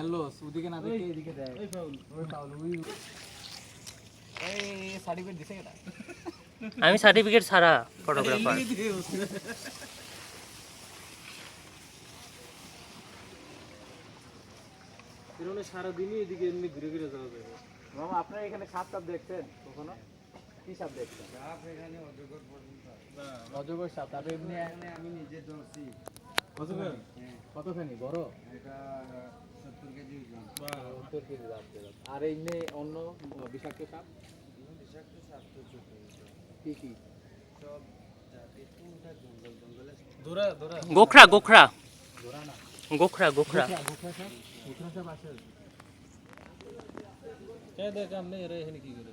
মেললোস ওদিকে না দেখে এদিকে দেখ ওই ফাউল এই সার্টিফিকেট দিছে কেডা আমি সার্টিফিকেট ছাড়া ফটোগ্রাফার এরনে সারা দিনই এদিকে এমনি ঘুরে ঘুরে যাওয়া যাবে মামা আপনারা এখানে সাপ টাপ দেখছেন কখনো কি সাপ দেখছেন সাপ এখানে অজগর পর্যন্ত অজগর সাপ তবে এমনি এখানে আমি নিজে ধরছি কতখানি বড় এটা 70 কেজি ওজন 70 কেজি আর এমনি অন্য বিষাক্ত সাপ তো ছোট কি কি সব জাতি কোনটা জঙ্গলে ধরা গোখরা ধরা না গোখরা সাপ আছে কে দেখ আমি এরা এখানে কি করে